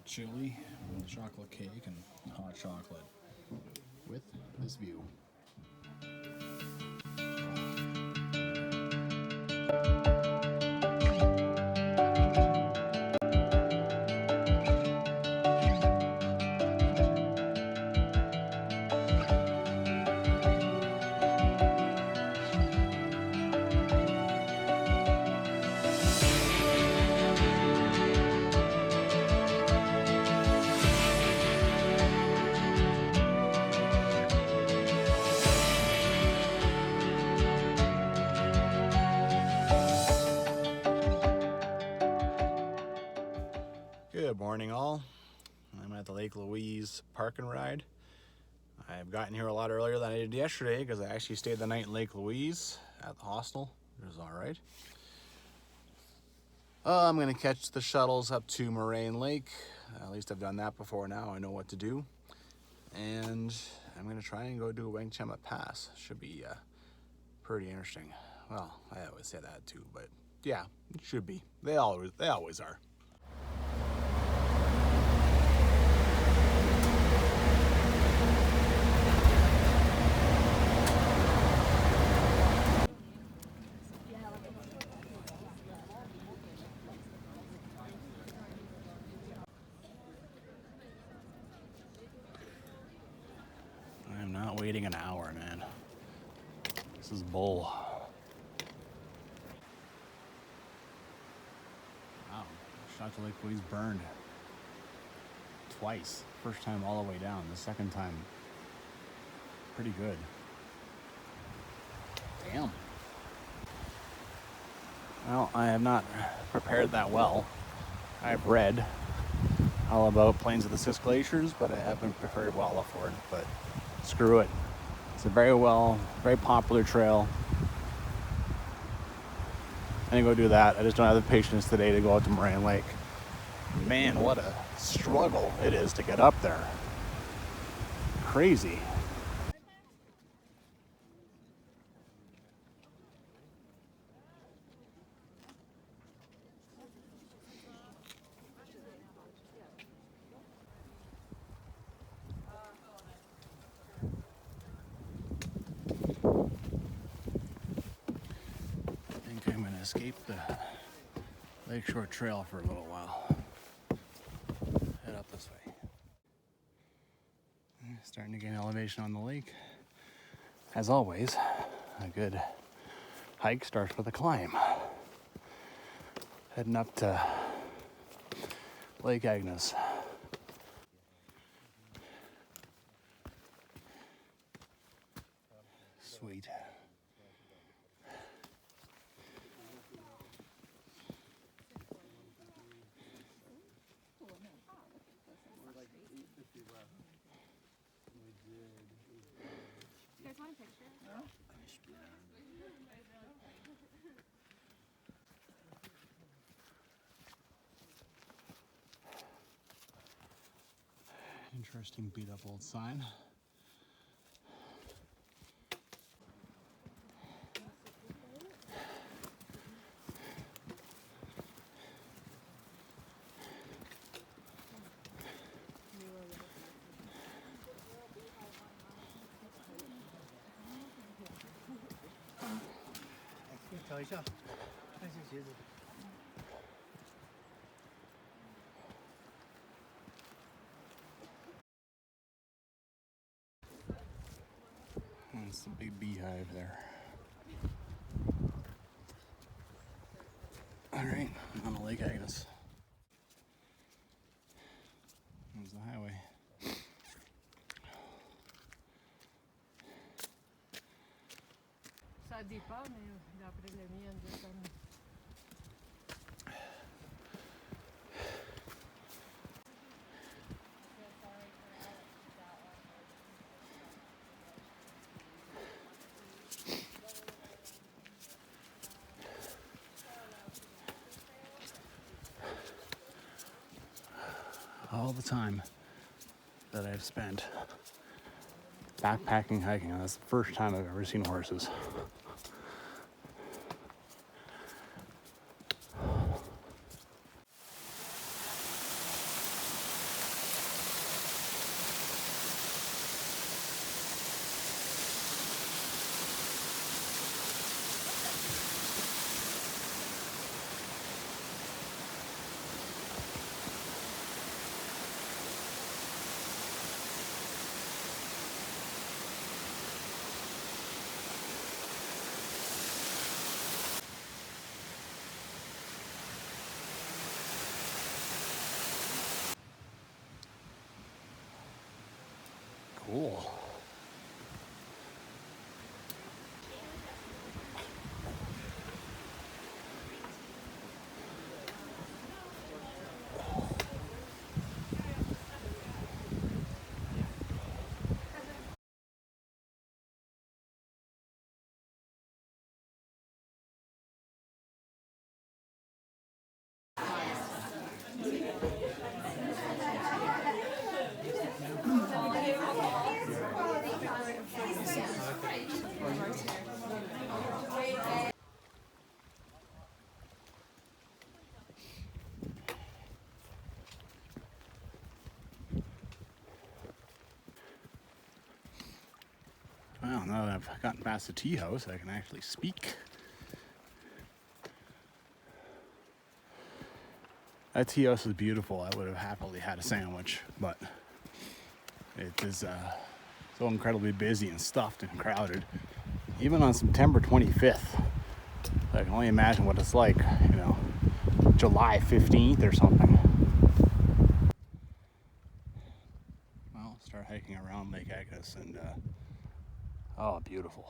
chili, chocolate cake, and hot chocolate with this view. Good morning all. I'm at the Lake Louise park and ride. I've gotten here a lot earlier than I did yesterday because I actually stayed the night in Lake Louise at the hostel. It was alright. I'm going to catch the shuttles up to Moraine Lake. At least I've done that before now. I know what to do. And I'm going to try and go do Abbot Pass. Should be pretty interesting. Well, I always say that too, but yeah, it should be. They always are. I'm not waiting an hour, man. This is bull. Wow, shot to Lake Louise burned twice. First time all the way down. The second time, pretty good. Damn. Well, I have not prepared that well. I've read all about Plains of the Six Glaciers, but I haven't prepared well for it. But screw it. It's a very popular trail. I'm gonna go do that. I just don't have the patience today to go out to Moraine Lake. Man, what a struggle it is to get up there. Crazy. I'm going to escape the Lakeshore Trail for a little while. Head up this way. Starting to gain elevation on the lake. As always, a good hike starts with a climb. Heading up to Lake Agnes. Sweet. You guys want a picture? No? Interesting beat up old sign. That's the Big Beehive there. Alright, on the Lake Agnes. There's the highway. Ça dépend, mais d'après le mien, de comme... All the time that I've spent backpacking, hiking, and that's the first time I've ever seen horses. Cool. Well, now that I've gotten past the tea house, I can actually speak. That tea house is beautiful. I would have happily had a sandwich, but it is so incredibly busy and stuffed and crowded. Even on September 25th, I can only imagine what it's like, you know, July 15th or something. Well, start hiking around Lake Agnes and oh, beautiful.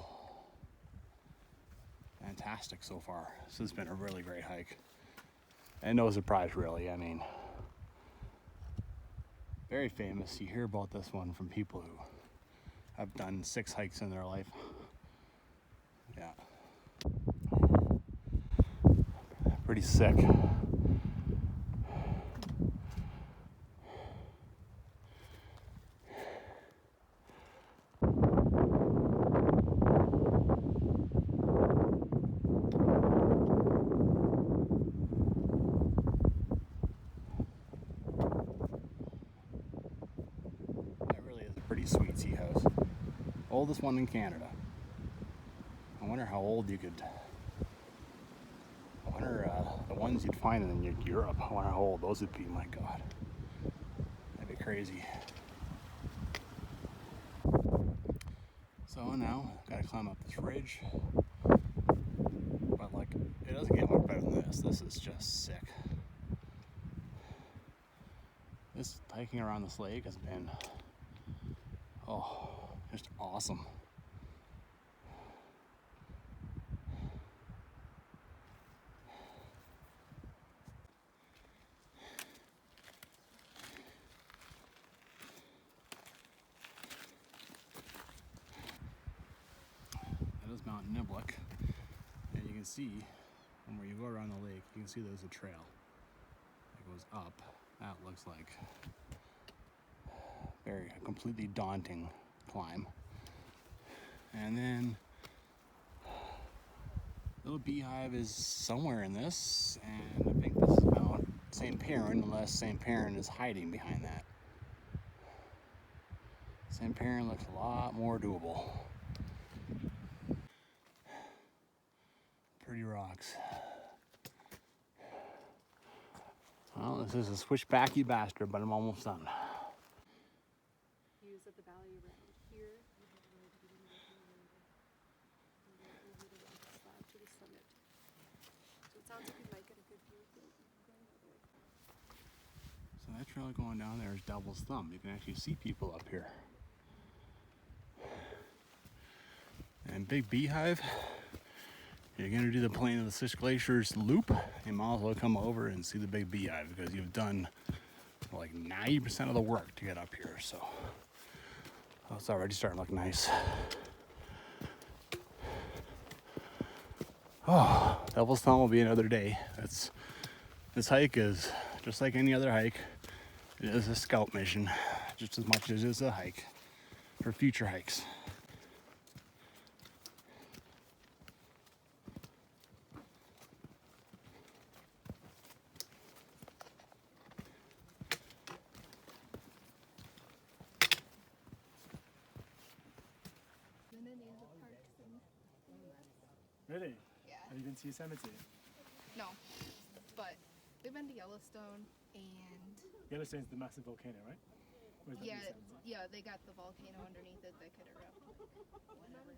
Fantastic so far. This has been a really great hike. And no surprise, really. I mean, very famous. You hear about this one from people who have done 6 hikes in their life. Yeah. Pretty sick. Pretty sweet tea house. Oldest one in Canada. I wonder how old you could. I wonder the ones you'd find in Europe. I wonder how old those would be. My God, that'd be crazy. So now gotta climb up this ridge, but like it doesn't get much better than this. This is just sick. This hiking around this lake has been just awesome. That is Mount Niblick, and you can see from where you go around the lake, you can see there's a trail that goes up. That looks like a completely daunting climb. And then Little Beehive is somewhere in this, and I think this is Mount St. Perrin, unless St. Perrin is hiding behind that. St. Perrin looks a lot more doable. Pretty rocks. Well, this is a switchbacky bastard, but I'm almost done. Views of the valley around here. You have a road leading over the slab to the summit. So it sounds like you might get a good view of it going all the way. So that trail going down there is Devil's Thumb. You can actually see people up here. And Big Beehive, you're gonna do the Plain of the Six Glaciers loop, you might as well come over and see the Big Beehive because you've done like 90% of the work to get up here. So it's already starting to look nice. Oh, Devil's Thumb will be another day. This hike is just like any other hike. It is a scout mission, just as much as it is a hike for future hikes. Really? Yeah. Have you been to Yosemite? No, but we've been to Yellowstone and Yellowstone's the massive volcano, right? Or is that yeah, Yosemite? yeah, they got the volcano underneath it that could erupt whenever.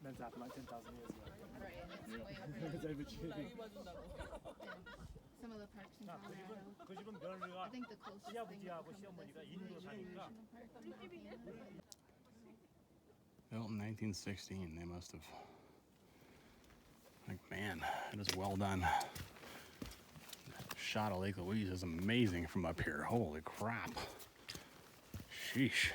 Meant to happen like 10,000 years ago. Right, and it's way over there. It's over to And some of the parks in Colorado. I think the closest thing would come to this is the National Park on the volcano. Built in 1916. They must have. Like, man, it is well done. Shot of Lake Louise is amazing from up here. Holy crap. Sheesh.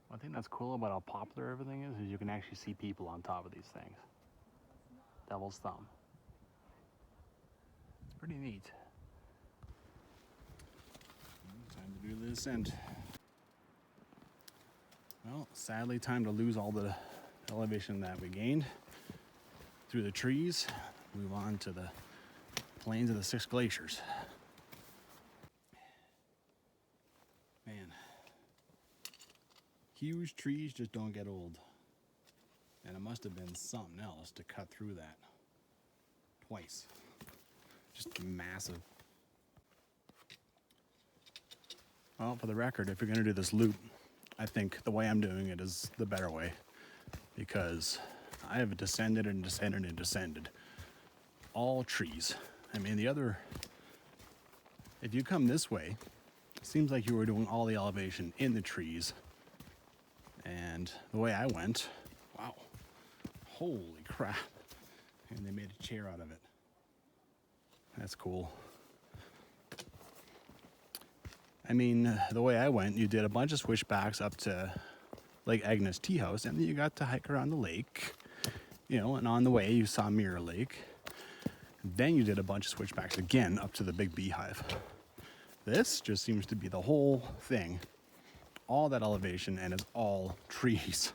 One thing that's cool about how popular everything is you can actually see people on top of these things. Devil's thumb. It's pretty neat. Time to do the descent. Well, sadly, time to lose all the elevation that we gained through the trees. Move on to the plains of the 6 glaciers. Man, huge trees just don't get old. And it must have been something else to cut through that twice. Just massive. Well, for the record, if you're going to do this loop, I think the way I'm doing it is the better way, because I have descended and descended and descended. All trees. I mean, if you come this way, it seems like you were doing all the elevation in the trees. And the way I went, wow, holy crap. And they made a chair out of it. That's cool. I mean, the way I went, you did a bunch of switchbacks up to Lake Agnes teahouse, and then you got to hike around the lake, and on the way you saw Mirror Lake. Then you did a bunch of switchbacks again up to the Big Beehive. This just seems to be the whole thing. All that elevation, and it's all trees,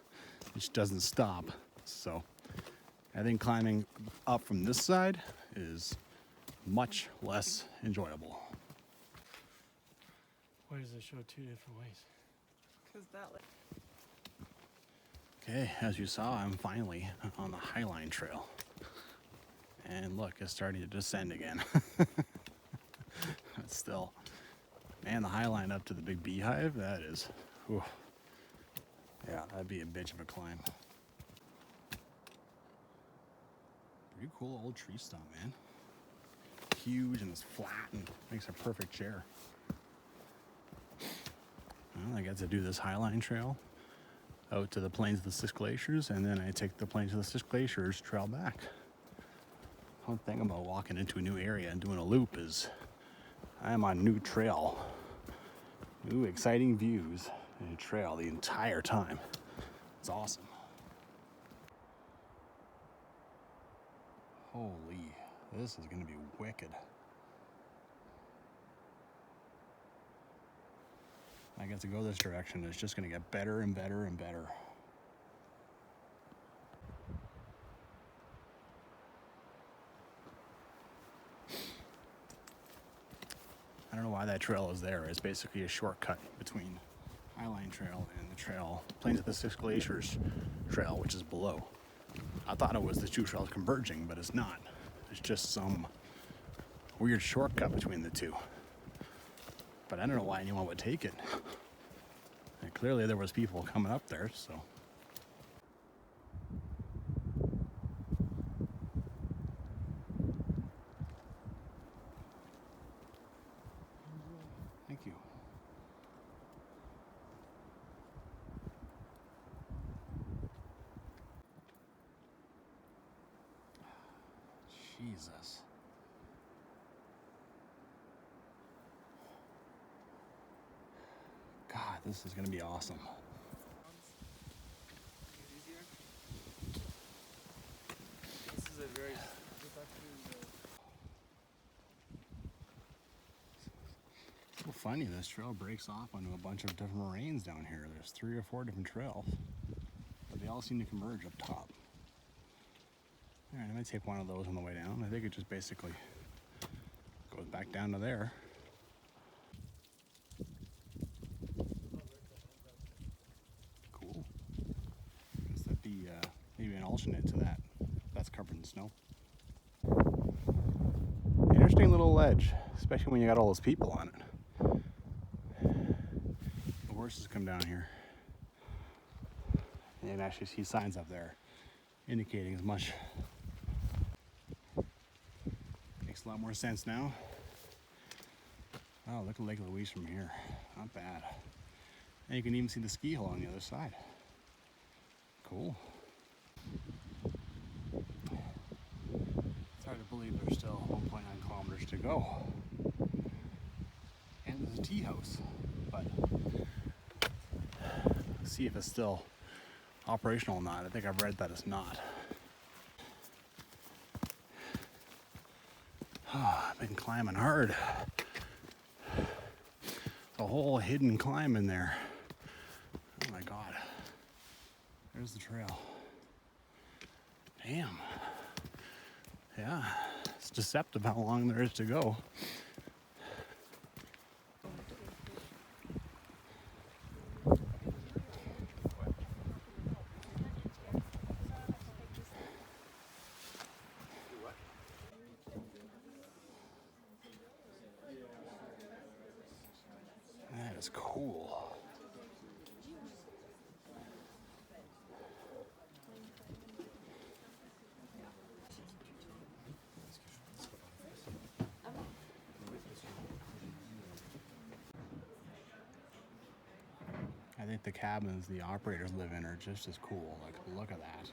which doesn't stop. So I think climbing up from this side is much less enjoyable. Why does it show 2 different ways? Because that Okay, as you saw, I'm finally on the Highline Trail. And look, it's starting to descend again. But still, man, the Highline up to the Big Beehive, that is, whew. Yeah, that'd be a bitch of a climb. Pretty cool old tree stump, man. Huge and it's flat and makes a perfect chair. Well, I get to do this Highline Trail out to the plains of the 6 glaciers, and then I take the plains of the 6 glaciers trail back. One thing about walking into a new area and doing a loop is I'm on new trail. New exciting views and a trail the entire time. It's awesome. Holy, this is gonna be wicked. I get to go this direction. It's just gonna get better and better and better. I don't know why that trail is there. It's basically a shortcut between Highline Trail and the trail, Plains of the 6 Glaciers trail, which is below. I thought it was the 2 trails converging, but it's not. It's just some weird shortcut between the 2. But I don't know why anyone would take it. And clearly there was people coming up there, so. Thank you. Jesus. God, this is gonna be awesome. This is a very So funny, this trail breaks off onto a bunch of different moraines down here. There's 3 or 4 different trails, but they all seem to converge up top. All right, I might take one of those on the way down. I think it just basically goes back down to there. Cool. Guess that'd be maybe an alternate to that. That's covered in snow. Interesting little ledge, especially when you got all those people on it. The horses come down here. And you can actually see signs up there indicating as much. Makes a lot more sense now. Oh, look at Lake Louise from here. Not bad. And you can even see the ski hill on the other side. Cool. It's hard to believe there's still 1.9 kilometers to go. And there's a tea house, but let's see if it's still operational or not. I think I've read that it's not. Oh, I've been climbing hard. A whole hidden climb in there. Oh my God. There's the trail. Damn. Yeah, it's deceptive how long there is to go. That is cool. I think the cabins the operators live in are just as cool. Like, look at that.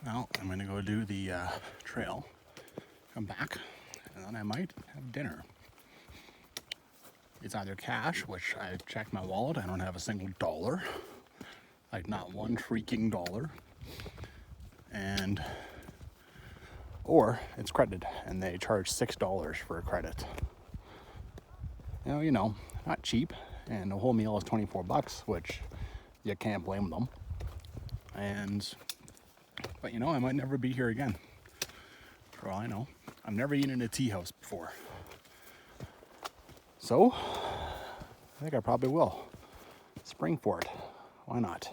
Well, I'm gonna go do the trail, come back, and then I might have dinner. It's either cash, which I checked my wallet, I don't have a single dollar, like not one freaking dollar, or it's credit, and they charge $6 for a credit. You know, not cheap, and the whole meal is 24 bucks, which you can't blame them. But you know, I might never be here again. For all I know. I've never eaten in a tea house before. So, I think I probably will. Spring for it. Why not?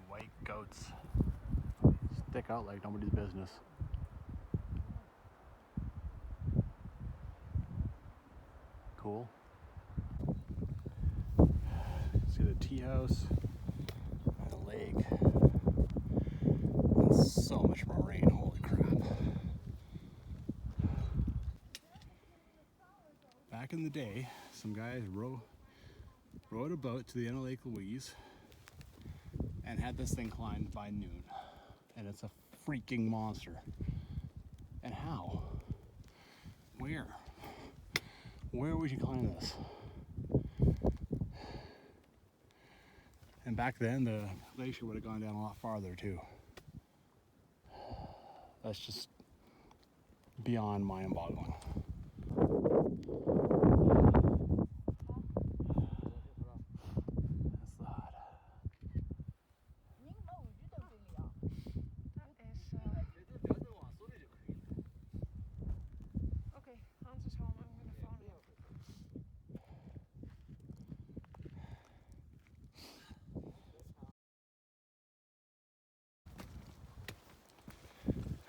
White goats stick out like nobody's business. Cool. See the tea house. The lake. And so much moraine, holy crap. Back in the day, some guys rowed a boat to the end of Lake Louise and had this thing climbed by noon. And it's a freaking monster. And how? Where? Where would you climb this? And back then, the glacier would have gone down a lot farther too. That's just beyond mind-boggling. That's the hut. Okay, Hans is home. I'm gonna phone him.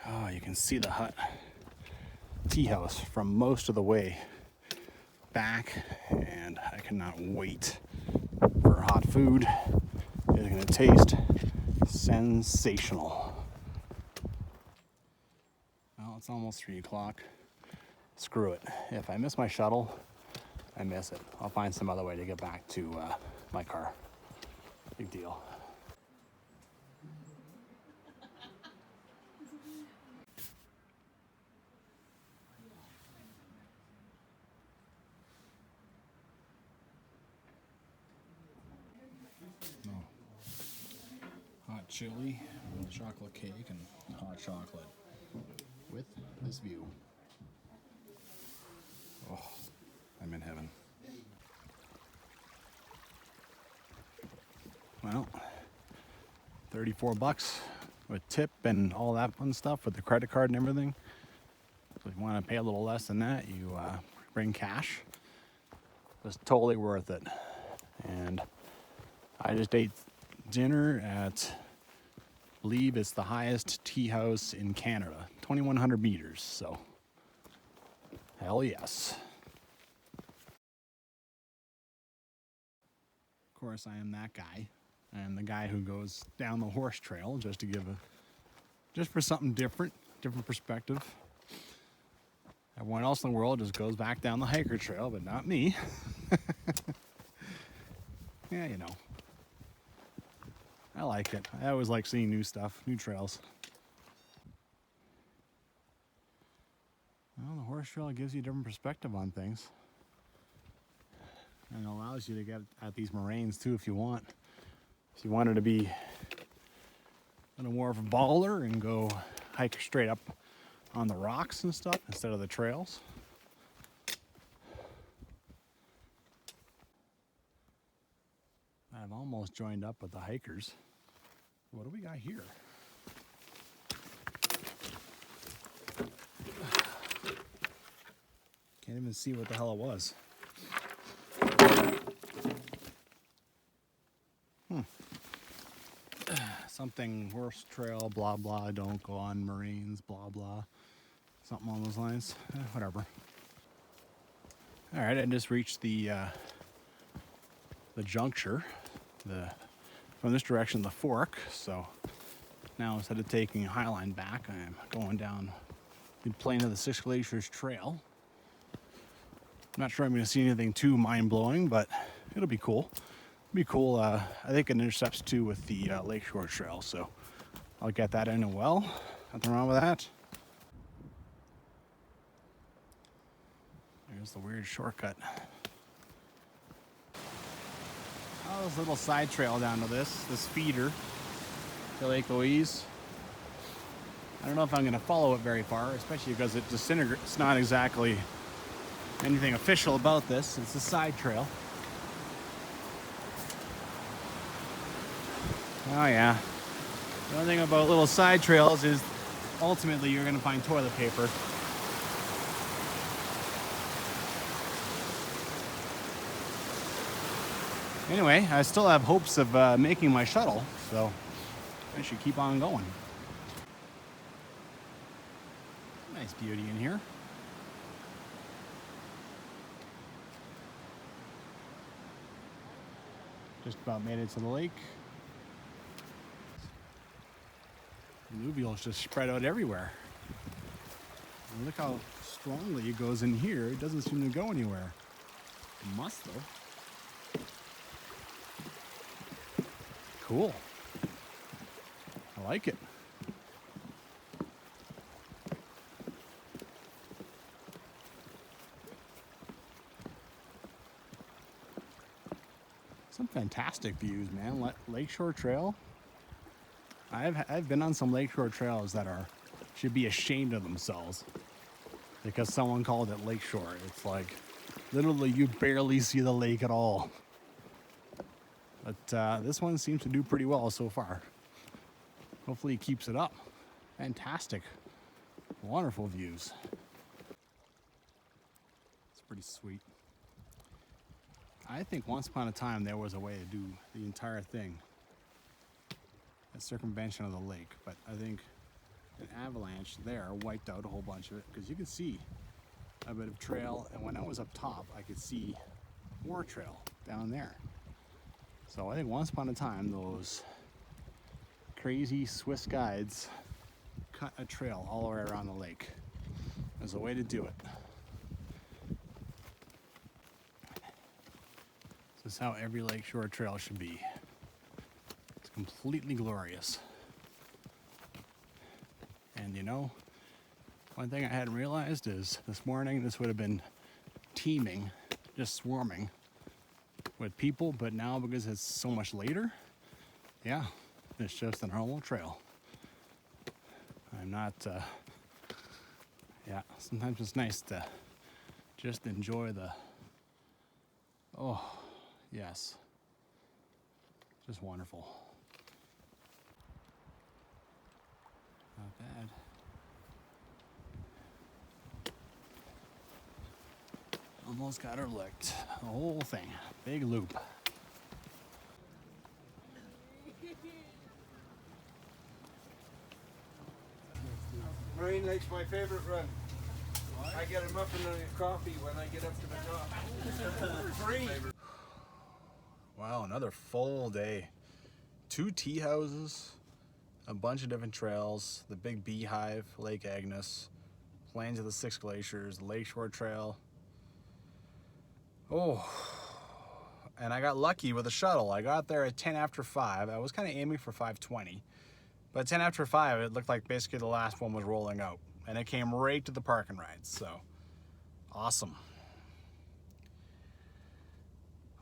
Oh, you can see the hut tea house from most of the way back, and I cannot wait for hot food. It's gonna taste sensational. Well, it's almost 3 o'clock. Screw it. If I miss my shuttle, I miss it. I'll find some other way to get back to my car. Big deal. Hot chili, chocolate cake, and hot chocolate with this view. Oh, I'm in heaven. well, 34 bucks with tip and all that fun stuff with the credit card and everything. So if you want to pay a little less than that, you bring cash. It's totally worth it. And I just ate dinner at, I believe it's the highest tea house in Canada, 2,100 meters. So, hell yes. Of course, I am that guy. I am the guy who goes down the horse trail just to just for something different perspective. Everyone else in the world just goes back down the hiker trail, but not me. Yeah, you know. I like it. I always like seeing new stuff, new trails. Well, the horse trail gives you a different perspective on things. And it allows you to get at these moraines too if you want. If you wanted to be a little more of a baller and go hike straight up on the rocks and stuff instead of the trails. I've almost joined up with the hikers. What do we got here? Can't even see what the hell it was. Something horse trail, blah blah, don't go on moraines, blah blah. Something along those lines. Whatever. Alright, I just reached the juncture. From this direction, the fork. So now instead of taking Highline back, I am going down the plane of the Six Glaciers Trail. I'm not sure I'm going to see anything too mind-blowing, but it'll be cool. It'll be cool. I think it intercepts too with the Lakeshore Trail, so I'll get that in as well. Nothing wrong with that. There's the weird shortcut. Oh, this little side trail down to this feeder to Lake Louise. I don't know if I'm going to follow it very far, especially because it disintegrates. It's not exactly anything official about this. It's a side trail. Oh yeah. The only thing about little side trails is ultimately you're going to find toilet paper. Anyway, I still have hopes of making my shuttle, so I should keep on going. Nice beauty in here. Just about made it to the lake. Alluvial's just spread out everywhere. And look how strongly it goes in here. It doesn't seem to go anywhere. It must though. Cool. I like it. Some fantastic views, man. Lakeshore Trail. I've been on some lakeshore trails that should be ashamed of themselves because someone called it Lakeshore. It's like literally you barely see the lake at all. But this one seems to do pretty well so far. Hopefully it keeps it up. Fantastic. Wonderful views. It's pretty sweet. I think once upon a time there was a way to do the entire thing. A circumvention of the lake, but I think an avalanche there wiped out a whole bunch of it because you can see a bit of trail, and when I was up top I could see more trail down there. So I think once upon a time those crazy Swiss guides cut a trail all the way around the lake. There's a way to do it. This is how every lakeshore trail should be. It's completely glorious. And you know, one thing I hadn't realized is this morning this would have been teeming, just swarming with people, but now because it's so much later, yeah, it's just a normal trail. I'm not, yeah, sometimes it's nice to just enjoy oh, yes. Just wonderful. Not bad. Almost got her licked. The whole thing. Big loop. Moraine Lake's my favorite run. I get a muffin and a coffee when I get up to the top. Free. Wow, another full day. 2 tea houses, a bunch of different trails, the Big Beehive, Lake Agnes, Plains of the 6 Glaciers, Lakeshore Trail. Oh, and I got lucky with a shuttle. I got there at 10 after 5. I was kind of aiming for 5:20, but 10 after 5, it looked like basically the last one was rolling out, and it came right to the parking rides, so awesome.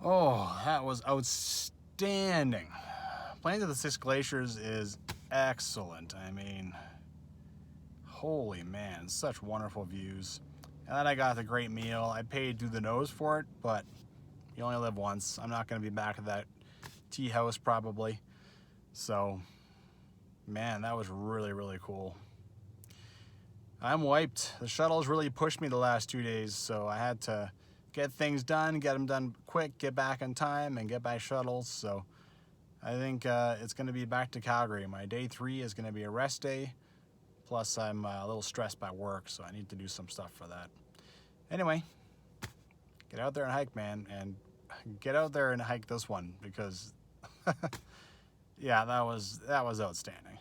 Oh, that was outstanding. Plains of the 6 Glaciers is excellent. I mean, holy man, such wonderful views. And then I got the great meal. I paid through the nose for it, but you only live once. I'm not going to be back at that tea house probably. So, man, that was really, really cool. I'm wiped. The shuttles really pushed me the last 2 days, so I had to get things done, get them done quick, get back in time, and get by shuttles. So I think it's going to be back to Calgary. My day 3 is going to be a rest day. Plus, I'm a little stressed by work, so I need to do some stuff for that. Anyway, get out there and hike, man, and get out there and hike this one because, yeah, that was outstanding.